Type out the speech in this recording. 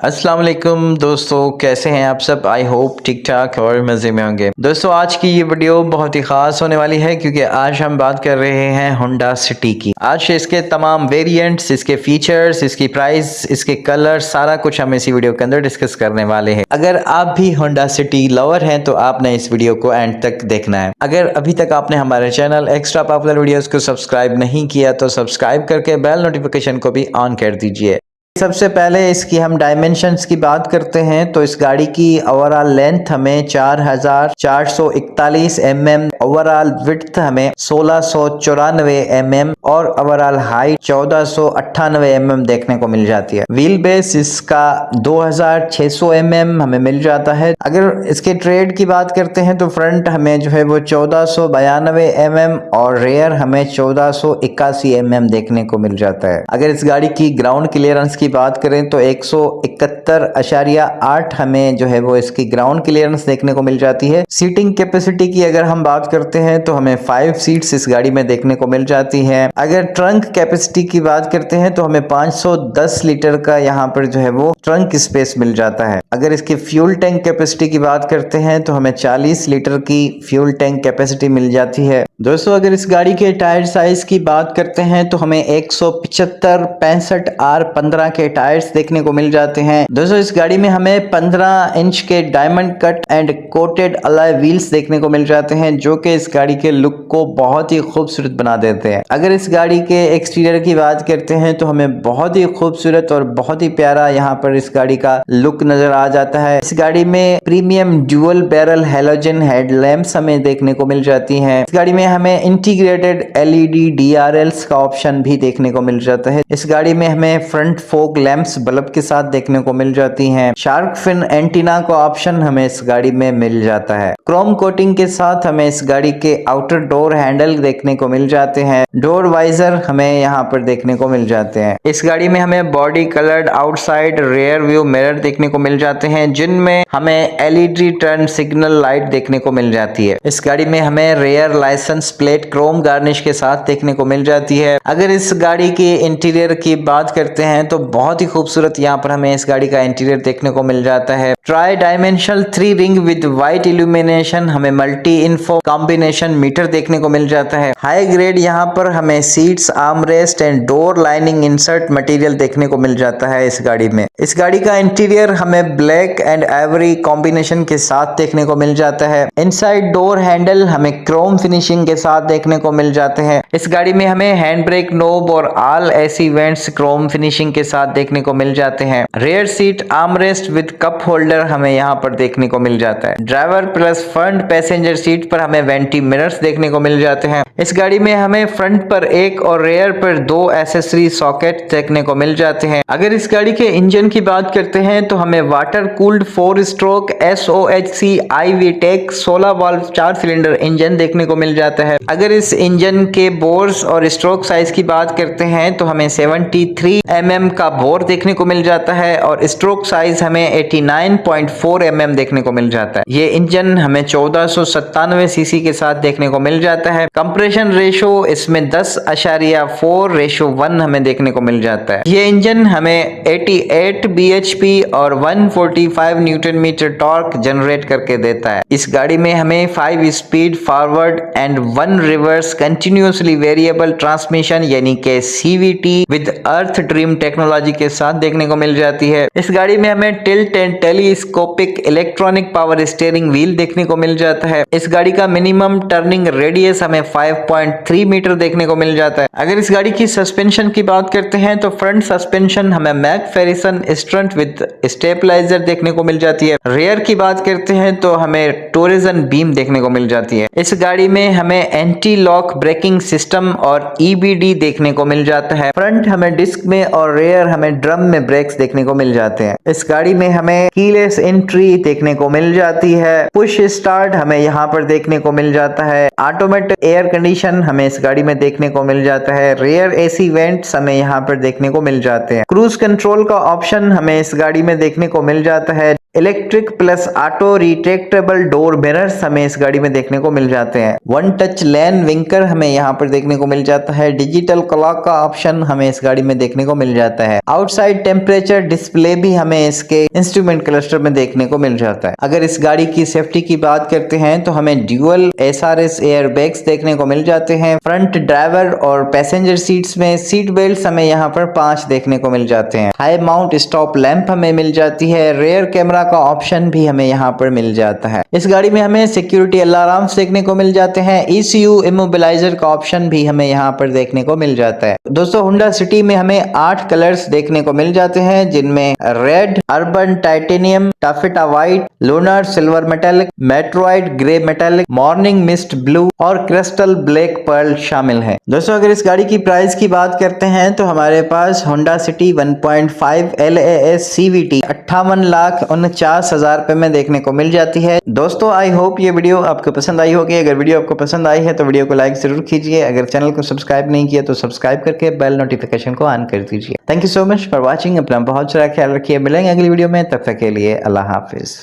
अस्सलाम वालेकुम दोस्तों, कैसे हैं आप सब। आई होप ठीक ठाक और मज़े में होंगे। दोस्तों आज की ये वीडियो बहुत ही ख़ास होने वाली है क्योंकि आज हम बात कर रहे हैं होंडा सिटी की। आज इसके तमाम वेरिएंट्स, इसके फीचर्स, इसकी प्राइस, इसके कलर, सारा कुछ हम इसी वीडियो के अंदर डिस्कस करने वाले हैं। अगर आप भी होंडा सिटी लवर हैं तो आपने इस वीडियो को एंड तक देखना है। अगर अभी तक आपने हमारे चैनल एक्स्ट्रा पॉपुलर वीडियोज़ को सब्सक्राइब नहीं किया तो सब्सक्राइब करके बेल नोटिफिकेशन को भी ऑन कर दीजिए। सबसे पहले इसकी हम डायमेंशंस की बात करते हैं तो इस गाड़ी की ओवरऑल लेंथ हमें 4441 mm, ओवरऑल विड्थ हमें 1694 mm और ओवरऑल हाइट 1498 mm देखने को मिल जाती है। व्हील बेस इसका 2600 mm हमें मिल जाता है। अगर इसके ट्रेड की बात करते हैं तो फ्रंट हमें जो है वो 1492 mm और रेयर हमें 1481 mm देखने को मिल जाता है। अगर इस गाड़ी की ग्राउंड क्लियरेंस की बात करें तो 171.8 हमें जो है वो इसकी ग्राउंड क्लियरेंस देखने को मिल जाती है। सीटिंग कैपेसिटी की अगर हम बात करते हैं तो हमें 5 सीट्स इस गाड़ी में देखने को मिल जाती हैं। अगर ट्रंक कैपेसिटी की बात करते हैं तो हमें 510 लीटर का यहाँ पर जो है वो ट्रंक स्पेस मिल जाता है। अगर इसकी फ्यूल टैंक कैपेसिटी की बात करते हैं तो हमें 40 लीटर की फ्यूल टैंक कैपेसिटी मिल जाती है। दोस्तों अगर इस गाड़ी के टायर साइज की बात करते हैं तो हमें 175/65 R15 के टायर्स देखने को मिल जाते हैं। दोस्तों इस गाड़ी में हमें 15 इंच के diamond cut and coated alloy wheels देखने को मिल जाते हैं जो कि इस गाड़ी के लुक को बहुत ही खूबसूरत बना देते हैं। अगर इस गाड़ी के एक्सटीरियर की बात करते हैं तो हमें बहुत ही खूबसूरत और बहुत ही प्यारा यहाँ पर इस गाड़ी का लुक नजर आ जाता है। इस गाड़ी में premium dual barrel halogen headlamps हमें देखने को मिल जाती हैं। इस गाड़ी में हमें इंटीग्रेटेड LED DRLs का ऑप्शन भी देखने को मिल जाता है। इस गाड़ी में हमें फ्रंट फोग लैंप्स बल्ब के साथ देखने को मिल जाती हैं। शार्क फिन एंटीना का ऑप्शन हमें इस गाड़ी में मिल जाता है। क्रोम कोटिंग के साथ हमें इस गाड़ी के आउटर डोर हैंडल देखने को मिल जाते हैं। डोर वाइजर हमें यहाँ पर देखने को मिल जाते हैं। इस गाड़ी में हमें body coloured outside rear view mirror देखने को मिल जाते हैं जिनमें हमें LED टर्न सिग्नल लाइट देखने को मिल जाती है। इस गाड़ी में हमें rare licence plate chrome garnish के साथ देखने को मिल जाती है। अगर इस गाड़ी के इंटीरियर की बात करते हैं तो बहुत ही खूबसूरत यहाँ पर हमें इस गाड़ी का इंटीरियर देखने को मिल जाता है। Try dimensional 3 ring with white illumination हमें मल्टी इन्फो कॉम्बिनेशन मीटर देखने को मिल जाता है। हाई ग्रेड यहाँ पर हमें seats, armrest and door lining insert material देखने को मिल जाता है इस गाड़ी में। इस गाड़ी का इंटीरियर हमें ब्लैक एंड आइवरी कॉम्बिनेशन के साथ देखने को मिल जाता है। इनसाइड डोर हैंडल हमें क्रोम फिनिशिंग के साथ देखने को मिल जाते हैं। इस गाड़ी में हमें हैंड ब्रेक नोब और all AC vents Chrome finishing के साथ देखने को मिल जाते हैं। Rare seat armrest with cup holder हमें यहाँ पर देखने को मिल जाता है। Driver plus front passenger seat पर हमें वेंटी मिरर्स देखने को मिल जाते हैं। इस गाड़ी में हमें फ्रंट पर एक और रेयर पर 2 एसेसरी सॉकेट देखने को मिल जाते हैं। अगर इस गाड़ी के इंजन की बात करते हैं तो हमें water cooled 4 stroke SOHC iVTEC 16 valve 4 cylinder engine देखने को मिल जाता है। अगर इस इंजन के बोर्स और स्ट्रोक साइज की बात करते हैं तो हमें 73 mm का बोर देखने को मिल जाता है और स्ट्रोक साइज हमें 89.4 mm देखने को मिल जाता है। ये इंजन हमें 1497 सीसी के साथ देखने को मिल जाता है। कंप्रेशन रेशो इसमें 10.4:1 हमें देखने को मिल जाता है। ये इंजन हमें 88 bhp और 145 न्यूटन मीटर टॉर्क जनरेट करके देता है। इस गाड़ी में हमें 5 speed forward and 1 reverse continuously variable transmission यानी कि CVT with earth dream technology के साथ देखने को मिल जाती है। इस गाड़ी में हमें tilt and telescopic electronic power steering wheel देखने को मिल जाता है। इस गाड़ी का मिनिमम टर्निंग रेडियस हमें 5.3 मीटर देखने को मिल जाता है। अगर इस गाड़ी की सस्पेंशन की बात करते हैं तो फ्रंट सस्पेंशन हमें मैकफेरिसन स्ट्रंट विद स्टेबलाइजर देखने को मिल जाती है। रेयर की बात करते हैं तो हमें टोरिजन बीम देखने को मिल जाती है। इस गाड़ी में हमें एंटी लॉक ब्रेकिंग सिस्टम और EBD देखने को मिल जाता है। फ्रंट हमें डिस्क में और रेयर हमें ड्रम में ब्रेक्स देखने को मिल जाते हैं। इस गाड़ी में हमें कीलेस एंट्री देखने को मिल जाती है। पुश स्टार्ट हमें यहाँ पर देखने को मिल जाता है। ऑटोमेटिक एयर कंडीशन हमें इस गाड़ी में देखने को मिल जाता है। रेयर AC वेंट्स हमें यहाँ पर देखने को मिल जाते हैं। क्रूज कंट्रोल का ऑप्शन हमें इस गाड़ी में देखने को मिल जाता है। Electric plus auto retractable door mirrors हमें इस गाड़ी में देखने को मिल जाते हैं। वन टच लेन विंकर हमें यहाँ पर देखने को मिल जाता है। डिजिटल क्लॉक का ऑप्शन हमें इस गाड़ी में देखने को मिल जाता है। आउटसाइड टेम्परेचर डिस्प्ले भी हमें इसके इंस्ट्रूमेंट क्लस्टर में देखने को मिल जाता है। अगर इस गाड़ी की सेफ्टी की बात करते हैं तो हमें ड्यूअल SRS एयर बैग्स देखने को मिल जाते हैं। फ्रंट ड्राइवर और पैसेंजर सीट्स में सीट बेल्ट हमें यहाँ पर 5 देखने को मिल जाते हैं। हाई माउंट स्टॉप लैंप हमें मिल जाती है। रेयर कैमरा का ऑप्शन भी हमें यहाँ पर मिल जाता है। इस गाड़ी में हमें सिक्योरिटी अलार्म्स देखने को मिल जाते हैं। ECU इमोबिलाइजर का ऑप्शन भी हमें यहाँ पर देखने को मिल जाता है। दोस्तों होंडा सिटी में हमें 8 कलर्स देखने को मिल जाते हैं, जिनमें red, urban titanium, taffeta white, lunar silver metallic, meteoroid grey metallic, morning mist blue और क्रिस्टल ब्लैक पर्ल शामिल है। दोस्तों अगर इस गाड़ी की प्राइस की बात करते हैं तो हमारे पास होंडा सिटी 1.5 LAS CVT 58,49,000 रुपए में देखने को मिल जाती है। दोस्तों आई होप ये वीडियो आपको पसंद आई होगी। अगर वीडियो आपको पसंद आई है तो वीडियो को लाइक जरूर कीजिए। अगर चैनल को सब्सक्राइब नहीं किया तो सब्सक्राइब करके बेल नोटिफिकेशन को ऑन कर दीजिए। Thank you so much for watching. अपना बहुत सारा ख्याल रखिए। मिलेंगे अगली वीडियो में, तब तक के लिए अल्लाह हाफिज।